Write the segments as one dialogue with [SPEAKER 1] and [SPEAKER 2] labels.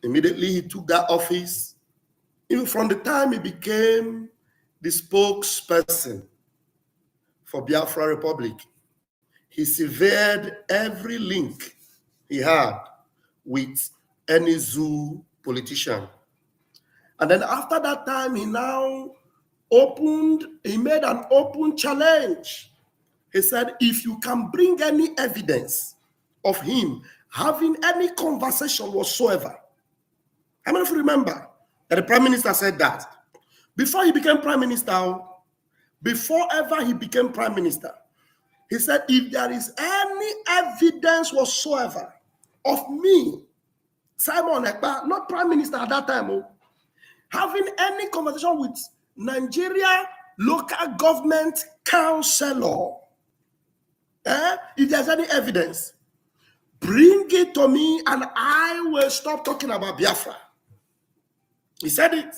[SPEAKER 1] Immediately he took that office. Even from the time he became the spokesperson for Biafra Republic, he severed every link he had with any zoo politician. And then after that time, he made an open challenge. He said, if you can bring any evidence of him having any conversation whatsoever. How many of you remember that the Prime Minister said that? Before he became Prime Minister, before ever he became Prime Minister, he said, if there is any evidence whatsoever of me, Simon Ekpa, not Prime Minister at that time, having any conversation with Nigeria local government councillor, if there's any evidence, bring it to me and I will stop talking about Biafra. He said it.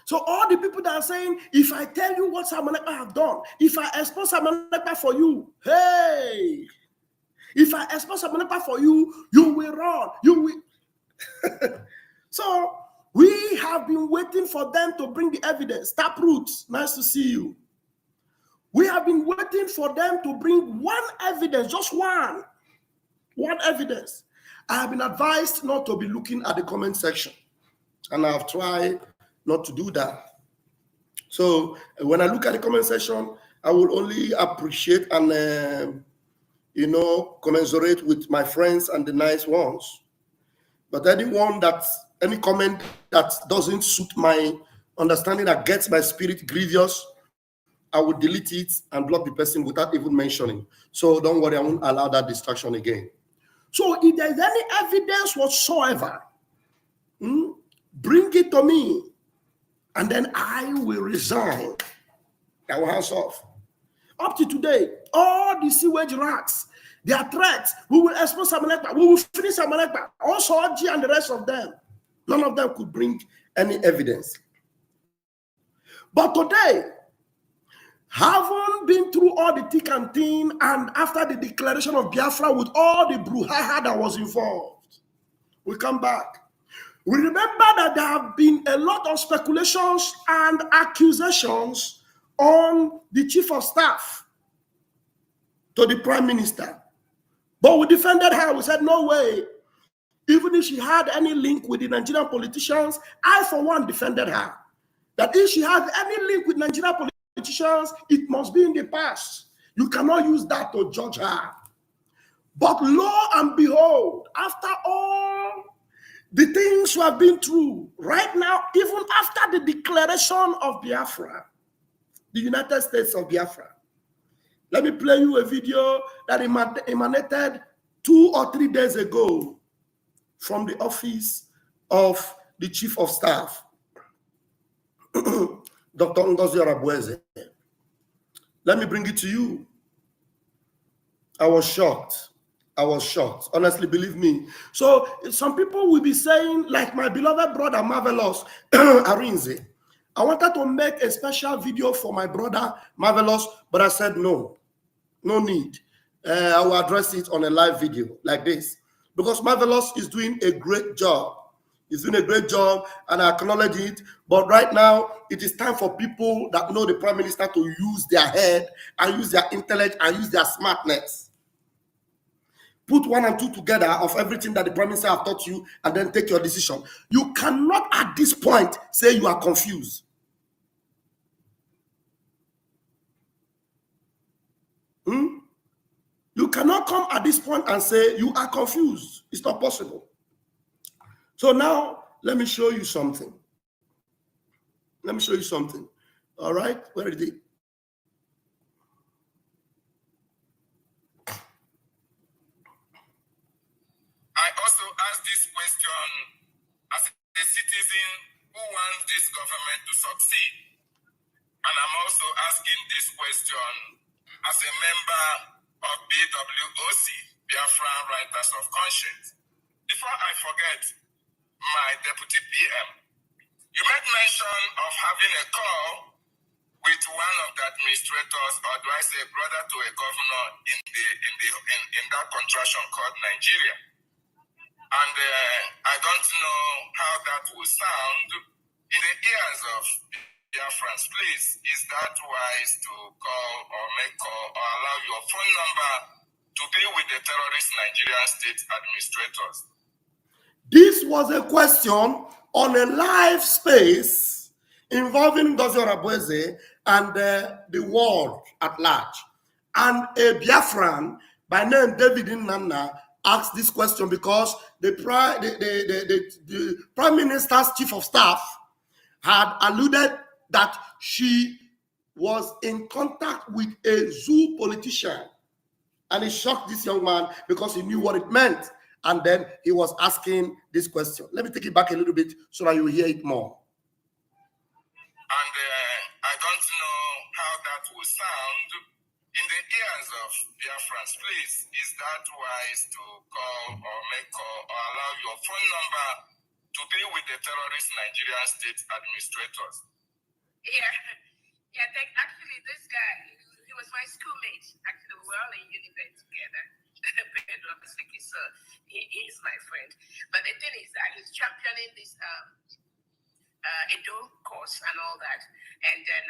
[SPEAKER 1] So all the people that are saying, if I tell you what Simon Ekpa have done, if I expose Simon Ekpa for you, hey, if I expose Simon Ekpa for you, you will run. You will. So we have been waiting for them to bring the evidence. Taproot, nice to see you. We have been waiting for them to bring one evidence, just one evidence. I have been advised not to be looking at the comment section, and I have tried not to do that. So when I look at the comment section, I will only appreciate and commensurate with my friends and the nice ones. But any comment that doesn't suit my understanding, that gets my spirit grievous, I will delete it and block the person without even mentioning. So don't worry, I won't allow that distraction again. So if there's any evidence whatsoever, bring it to me, and then I will resign. I will hands off. Up to today, all the sewage rats, their threats, we will expose Simon Ekpa, we will finish Simon Ekpa, also Oji and the rest of them. None of them could bring any evidence. But today, having been through all the thick and thin, and after the declaration of Biafra with all the brouhaha that was involved, we come back. We remember that there have been a lot of speculations and accusations on the chief of staff to the prime minister. But we defended her. We said, no way. Even if she had any link with the Nigerian politicians, I, for one, defended her. That if she had any link with Nigerian politicians, it must be in the past. You cannot use that to judge her. But lo and behold, after all the things we have been through, right now, even after the declaration of Biafra, the United States of Biafra, let me play you a video that emanated 2 or 3 days ago from the office of the chief of staff, Dr. Ngozi Arabueze. Let me bring it to you. I was shocked. Honestly, believe me. So some people will be saying, like my beloved brother, Marvelous Arinze, I wanted to make a special video for my brother, Marvelous, but I said, no need. I will address it on a live video like this, because Marvelous is doing a great job. He's doing a great job, and I acknowledge it. But right now, it is time for people that know the Prime Minister to use their head and use their intellect and use their smartness. Put 1 and 2 together of everything that the Prime Minister have taught you, and then take your decision. You cannot at this point say you are confused. You cannot come at this point and say you are confused. It's not possible. So now, let me show you something. All right? Where is it?
[SPEAKER 2] I also ask this question as a citizen who wants this government to succeed. And I'm also asking this question as a member of BWOC, Biafra Writers of Conscience. Before I forget, my deputy PM, you made mention of having a call with one of the administrators, or do I say brother to a governor in that contraction called Nigeria. And I don't know how that will sound in the ears of Biafrans. Please, is that wise to call or make call or allow your phone number to be with the terrorist Nigerian state administrators?
[SPEAKER 1] This was a question on a live space involving Dozie Orabueze and the world at large. And a Biafran by name David Nnanna asked this question because the Prime Minister's Chief of Staff had alluded that she was in contact with a zoo politician. And it shocked this young man because he knew what it meant. And then he was asking this question. Let me take it back a little bit so that you hear it more.
[SPEAKER 2] And I don't know how that will sound in the ears of Biafrans. Please, is that wise to call or make call or allow your phone number to be with the terrorist Nigerian state administrators?
[SPEAKER 3] Yeah. Actually, this guy, he was my schoolmate. Actually, we were all in university together. So he is my friend. But the thing is that he's championing this Edo course and all that. And then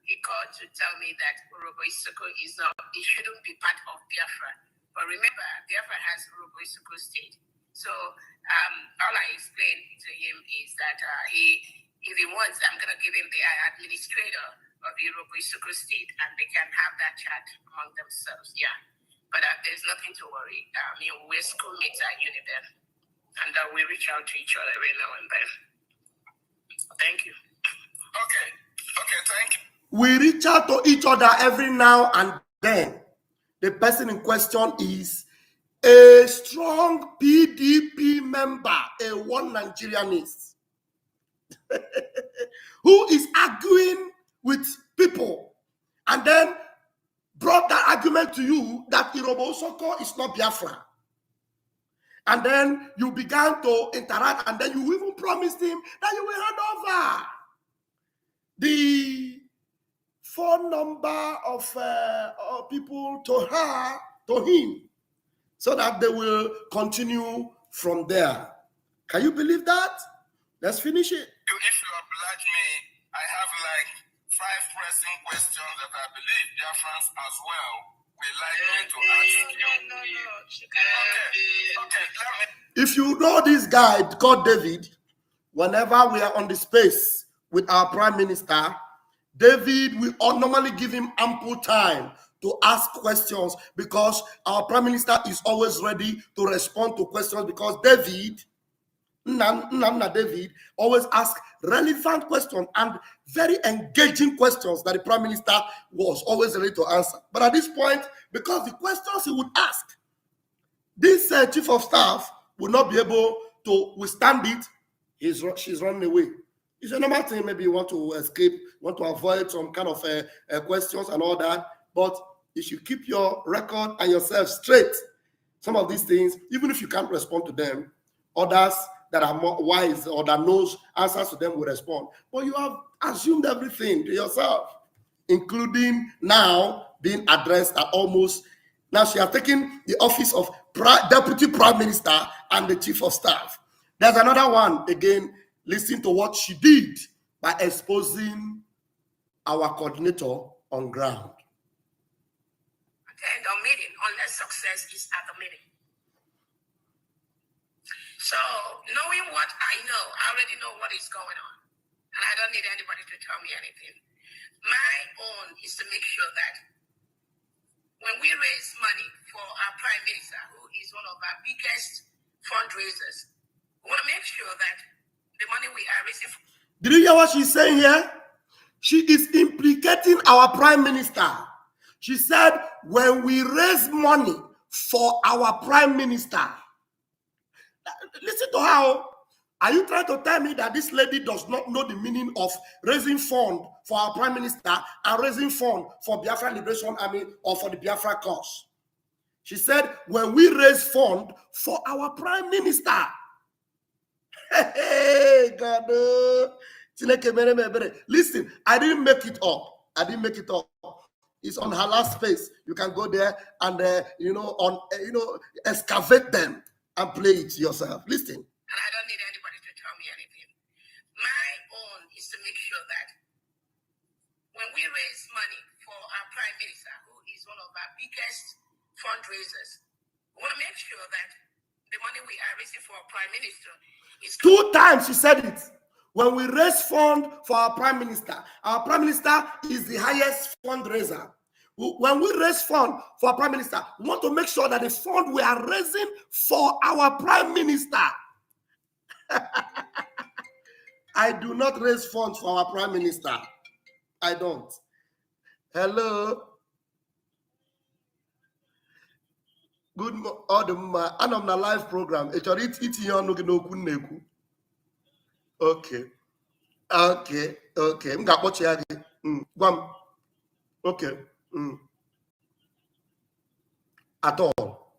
[SPEAKER 3] he called to tell me that Urobo Isoko is not, it shouldn't be part of Biafra. But remember, Biafra has Urobo Isoko state. So all I explained to him is that if he wants, I'm going to give him the administrator of the Urobo Isoko state, and they can have that chat among themselves. Yeah. But there's nothing to worry. We're schoolmates at Uniben, and we reach out to each other every now and then. Thank you.
[SPEAKER 2] Okay, thank you.
[SPEAKER 1] We reach out to each other every now and then. The person in question is a strong PDP member, a one Nigerianist, who is arguing with people and then brought that argument to you that Urobo Isoko is not Biafra. And then you began to interact, and then you even promised him that you will hand over the phone number of people to him, so that they will continue from there. Can you believe that? Let's finish it.
[SPEAKER 2] If you oblige me, I have like 5 pressing questions that I believe Biafrans as well will like me to ask you. Okay.
[SPEAKER 1] If you know this guy called David, whenever we are on the space with our Prime Minister, David, we normally give him ample time to ask questions because our Prime Minister is always ready to respond to questions, because David always asks relevant questions and very engaging questions that the Prime Minister was always ready to answer. But at this point, because the questions he would ask, this Chief of Staff will not be able to withstand it. She's running away. It's a normal thing. Maybe you want to escape, want to avoid some kind of questions and all that. But you should keep your record and yourself straight. Some of these things, even if you can't respond to them, others that are more wise or that knows answers to them will respond. But you have assumed everything to yourself, including now being addressed at almost, now she has taken the office of Deputy Prime Minister and the Chief of Staff. There's another one, again, listen to what she did by exposing our coordinator on ground.
[SPEAKER 3] Attend our meeting unless success is at the meeting. So, knowing what I know, I already know what is going on. And I don't need anybody to tell me anything. My own is to make sure that when we raise money for our Prime Minister, who is one of our biggest fundraisers, we want to make sure that the money we are raising.
[SPEAKER 1] Did you hear what she's saying here? She is implicating our Prime Minister. She said, when we raise money for our Prime Minister, listen to how, are you trying to tell me that this lady does not know the meaning of raising fund for our Prime Minister and raising fund for Biafra Liberation Army or for the Biafra cause? She said, when we raise fund for our Prime Minister. Hey, God. Listen, I didn't make it up. It's on her last space. You can go there and excavate them and play it yourself. Listen.
[SPEAKER 3] And I don't need anybody to tell me anything. My own is to make sure that when we raise money for our Prime Minister, who is one of our biggest fundraisers, we want to make sure that the money we are raising for our Prime Minister is...
[SPEAKER 1] 2 times she said it. When we raise fund for our Prime Minister is the highest fundraiser. When we raise fund for our Prime Minister, we want to make sure that the fund we are raising for our Prime Minister. I do not raise funds for our Prime Minister. I don't. Hello. Good morning. I'm on a live program. Okay. Okay. Okay. Okay. At all.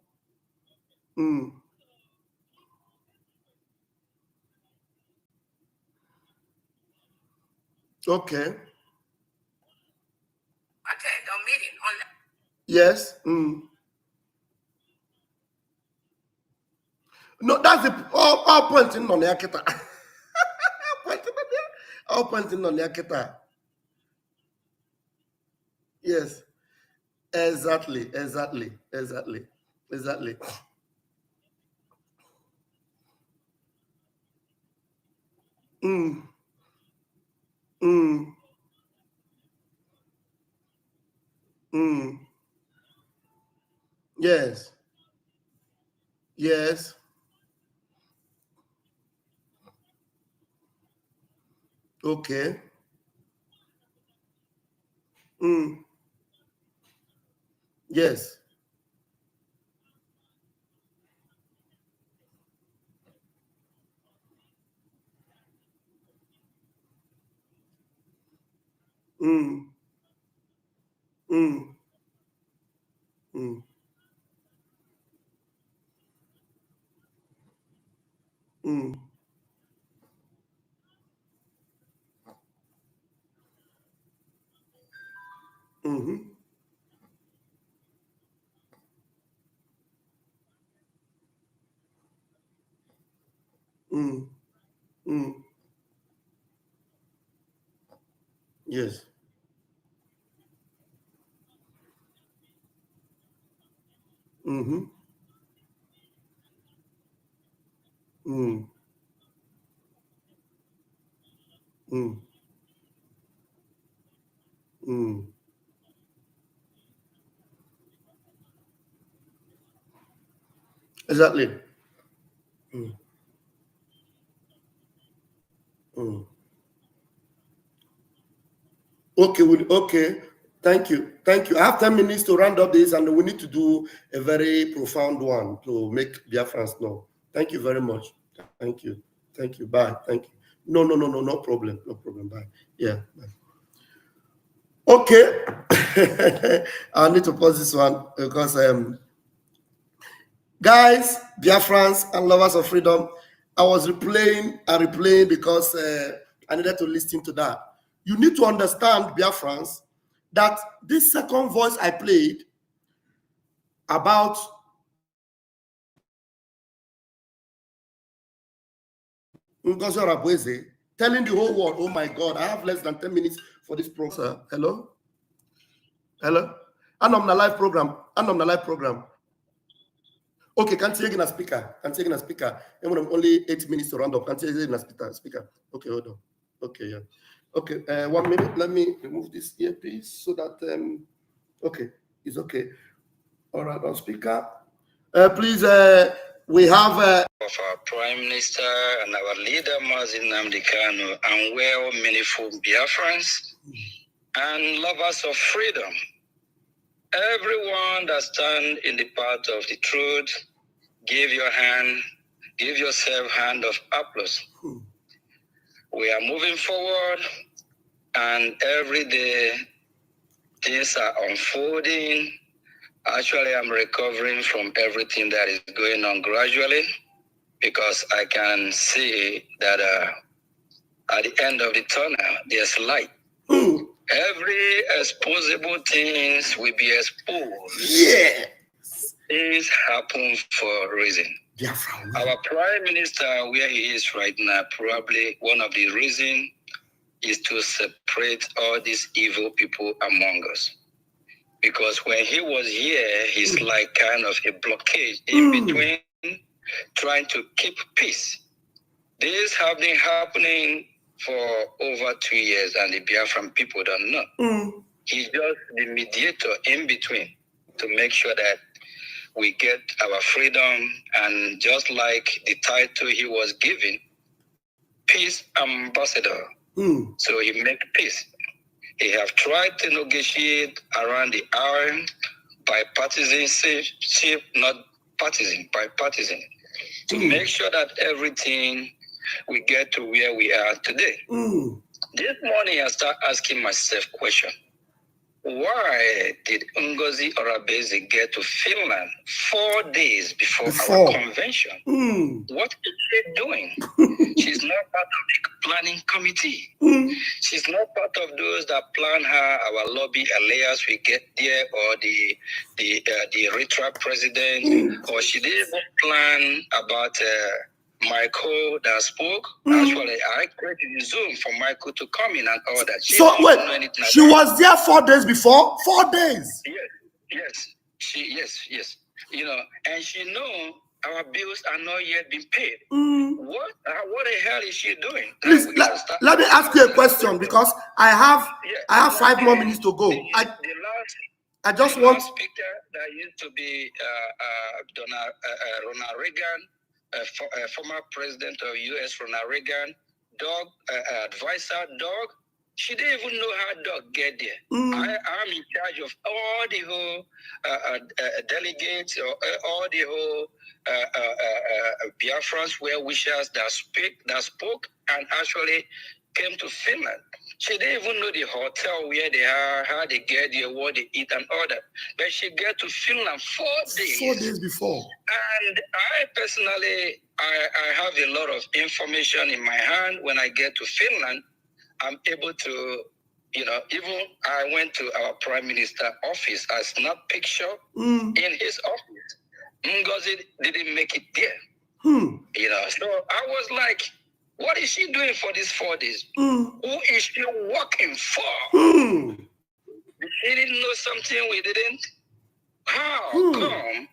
[SPEAKER 1] Okay.
[SPEAKER 3] Attend a meeting on...
[SPEAKER 1] Yes. No, that's the all pointing on the akita. All pointing on the akita. Yes. Exactly. Yes. Yes. Okay. Yes. Yes. Exactly. Okay, okay. Thank you. I have 10 minutes to round up this, and we need to do a very profound one to make Biafrans know. Thank you very much. Thank you. Bye. Thank you. No problem. Bye. Yeah. Bye. Okay. I need to pause this one because guys, Biafrans and lovers of freedom, I was replaying because I needed to listen to that. You need to understand, Biafrans, that this second voice I played about Ngozi Orabueze telling the whole world, oh my God, I have less than 10 minutes for this program. Hello? I'm on a live program. Okay, can't you again a speaker? Only 8 minutes to round up. Can't you again a speaker? Okay, hold on. Okay, yeah. Okay, 1 minute. Let me remove this earpiece so that okay, it's okay. All right, on speaker. Please, we have
[SPEAKER 2] of our Prime Minister and our leader, Mazi Nnamdi Kanu, and well, many Biafrans and lovers of freedom. Everyone that stand in the path of the truth, give yourself hand of applause. We are moving forward, and every day things are unfolding. Actually, I'm recovering from everything that is going on gradually, because I can see that at the end of the tunnel, there's light. Every exposable things will be exposed.
[SPEAKER 1] Yeah.
[SPEAKER 2] Things happen for a reason.
[SPEAKER 1] Biafra.
[SPEAKER 2] Our prime minister, where he is right now, probably one of the reasons is to separate all these evil people among us. Because when he was here, he's like kind of a blockade in between trying to keep peace. This have been happening for over 2 years, and the Biafran people don't know. He's just the mediator in between to make sure that we get our freedom, and just like the title he was given, peace ambassador. So he make peace. He have tried to negotiate around the iron by partisanship, not partisan, bipartisan, to make sure that everything we get to where we are today. This morning I start asking myself question. Why did Ngozi Orabeze get to Finland 4 days before our convention? What is she doing? She's not part of the planning committee. She's not part of those that plan how our lobby alliance will get there, or the retro president, or she didn't even plan about Michael that spoke. Actually, I created Zoom for Michael to come in and all that.
[SPEAKER 1] So wait, she was there 4 days before? 4 days?
[SPEAKER 2] Yes. You know, and she know our bills are not yet being paid. What the hell is she doing?
[SPEAKER 1] Please, let me ask you a question, because I have 5 more minutes to go. I just want
[SPEAKER 2] speaker that used to be Ronald Reagan, former president of U.S. Ronald Reagan, dog advisor, dog. She didn't even know how dog get there. I'm in charge of all the whole delegates, or all the whole Biafrans, well-wishers that spoke and actually came to Finland. She didn't even know the hotel where they are, how they get there, what they eat and all that. But she got to Finland 4 days.
[SPEAKER 1] 4 days before.
[SPEAKER 2] And I personally, I have a lot of information in my hand. When I get to Finland, I'm able to, you know, even I went to our prime minister office. I snapped picture in his office. Ngozi didn't make it there. You know, so I was like, what is she doing for these 4 days? Who is she working for? She didn't know something we didn't. How come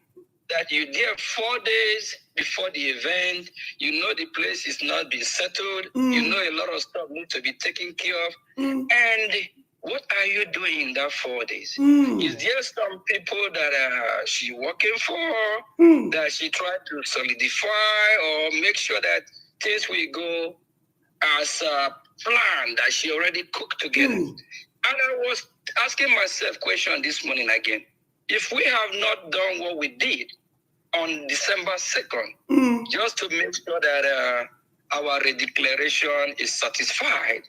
[SPEAKER 2] that you there 4 days before the event? You know the place is not being settled. You know a lot of stuff needs to be taken care of. And what are you doing in that 4 days? Is there some people that she working for, that she tried to solidify or make sure that things will go as a plan that she already cooked together? And I was asking myself question this morning again. If we have not done what we did on December 2nd, just to make sure that our redeclaration is satisfied,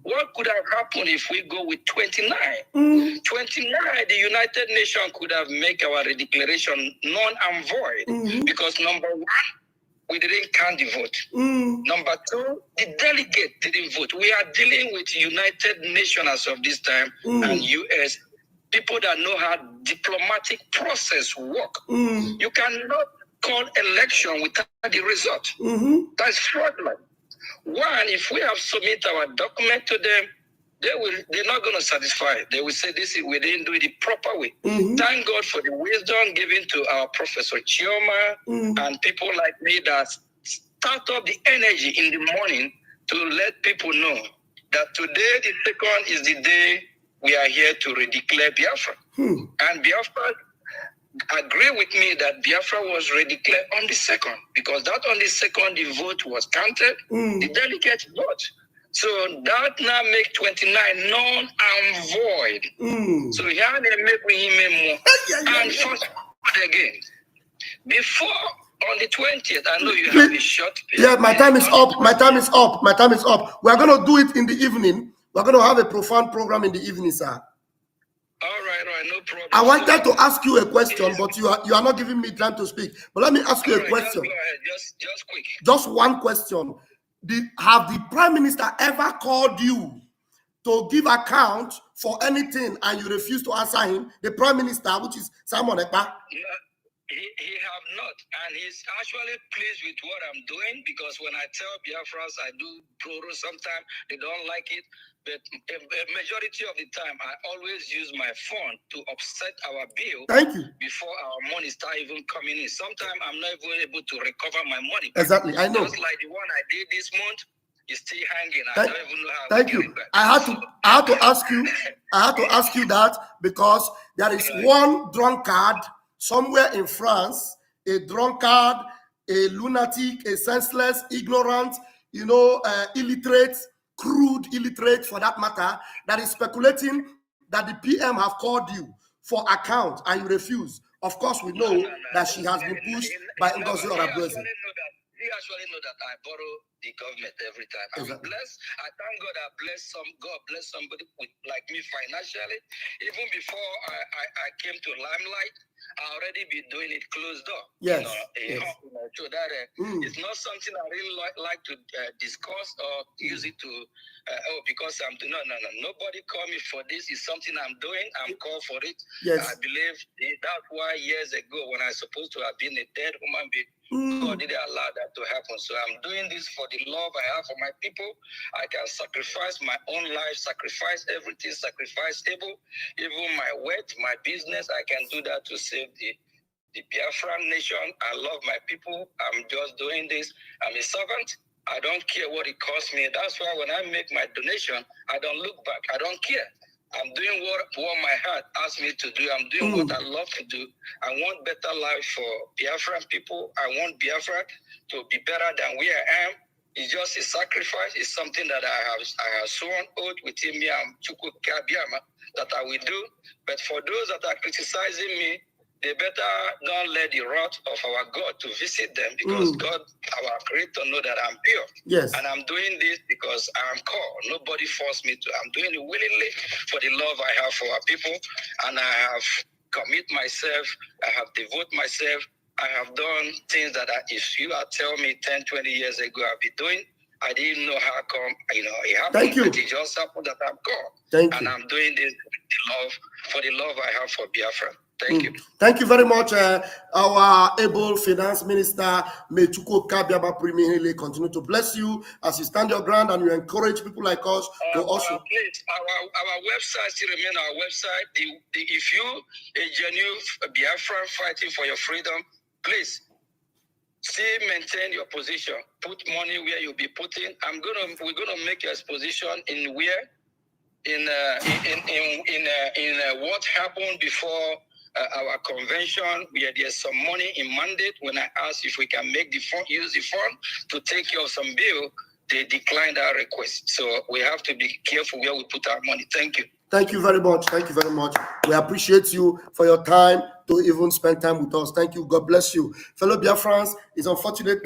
[SPEAKER 2] what could have happened if we go with 29? 29, the United Nations could have made our redeclaration non and void, because number one, we didn't count the vote. Number two, the delegate didn't vote. We are dealing with United Nations as of this time and US, people that know how diplomatic process work. You cannot call election without the result. That's fraudulent. One, if we have submitted our document to them, they're not going to satisfy. They will say we didn't do it the proper way. Thank God for the wisdom given to our Professor Chioma and people like me that start up the energy in the morning to let people know that today, the 2nd, is the day we are here to redeclare Biafra. And Biafra agree with me that Biafra was redeclared on the 2nd, because that on the 2nd, the vote was counted, the delegates vote. So that now make 29 non and void. So here they make him more. And first again, before on the 20th, I know you have a short period.
[SPEAKER 1] Yeah, my time is up. My time is up. We're going to do it in the evening. We're going to have a profound program in the evening, sir.
[SPEAKER 2] All right, no problem.
[SPEAKER 1] I wanted to ask you a question, but you are not giving me time to speak. But let me ask you a question.
[SPEAKER 2] Just go ahead. Just quick.
[SPEAKER 1] Just one question. Have the prime minister ever called you to give account for anything and you refuse to answer him? The prime minister, which is Simon Ekpa.
[SPEAKER 4] He have not, and he's actually pleased with what I'm doing, because when I tell Biafrans I do proro, sometimes they don't like it, but a majority of the time I always use my phone to offset our bill.
[SPEAKER 1] Thank you.
[SPEAKER 4] Before our money start even coming in. Sometimes I'm not even able to recover my money.
[SPEAKER 1] Exactly, I know.
[SPEAKER 4] Just like the one I did this month is still hanging. I don't even know how.
[SPEAKER 1] Thank you. I had to ask you. I had to ask you that because there is one drunkard somewhere in France, a drunkard, a lunatic, a senseless, ignorant, illiterate, crude illiterate for that matter, that is speculating that the PM have called you for account and you refuse. Of course, we know that she has been pushed by Ngozi Orabueze.
[SPEAKER 4] He actually know that I borrow the government every time. I'm blessed. I thank God God bless somebody with like me financially. Even before I came to Limelight, I already been doing it closed door.
[SPEAKER 1] Yes.
[SPEAKER 4] So that it's not something I really like to discuss or use it to because I'm doing no. Nobody call me for this. It's something I'm doing. I'm called for it.
[SPEAKER 1] Yes.
[SPEAKER 4] I believe that's why years ago when I supposed to have been a dead human being, God didn't allow that to happen. So I'm doing this for the love I have for my people. I can sacrifice my own life, sacrifice everything, sacrifice even my wealth, my business. I can do that to save the Biafran nation. I love my people. I'm just doing this. I'm a servant. I don't care what it costs me. That's why when I make my donation, I don't look back. I don't care. I'm doing what my heart asks me to do. I'm doing what I love to do. I want better life for Biafran people. I want Biafra to be better than where I am. It's just a sacrifice. It's something that I have sworn oath within me. I'm Chukwu Kabiama that I will do. But for those that are criticizing me, they better don't let the wrath of our God to visit them, because God, our Creator, know that I'm pure.
[SPEAKER 1] Yes.
[SPEAKER 4] And I'm doing this because I'm called. Nobody forced me to. I'm doing it willingly for the love I have for our people. And I have commit myself. I have devoted myself. I have done things that if you had told me 10, 20 years ago I'd be doing, I didn't know how come, it happened.
[SPEAKER 1] Thank you.
[SPEAKER 4] But it just happened that I'm called.
[SPEAKER 1] Thank
[SPEAKER 4] and
[SPEAKER 1] you.
[SPEAKER 4] I'm doing this for the love I have for Biafra. Thank you.
[SPEAKER 1] Thank you very much, our able finance minister. May Chukwu Kabiaba Primihele continue to bless you as you stand your ground and you encourage people like us to also.
[SPEAKER 4] Please, our website still remain our website. If you a genuine Biafran fighting for your freedom, please still maintain your position. Put money where you'll be putting. We're gonna make your exposition in where in what happened before. Our convention, where there's some money in mandate. When I asked if we can make use the fund to take care of some bill, they declined our request. So we have to be careful where we put our money. Thank you.
[SPEAKER 1] Thank you very much. Thank you very much. We appreciate you for your time to even spend time with us. Thank you. God bless you. Fellow Biafrans, it's unfortunate that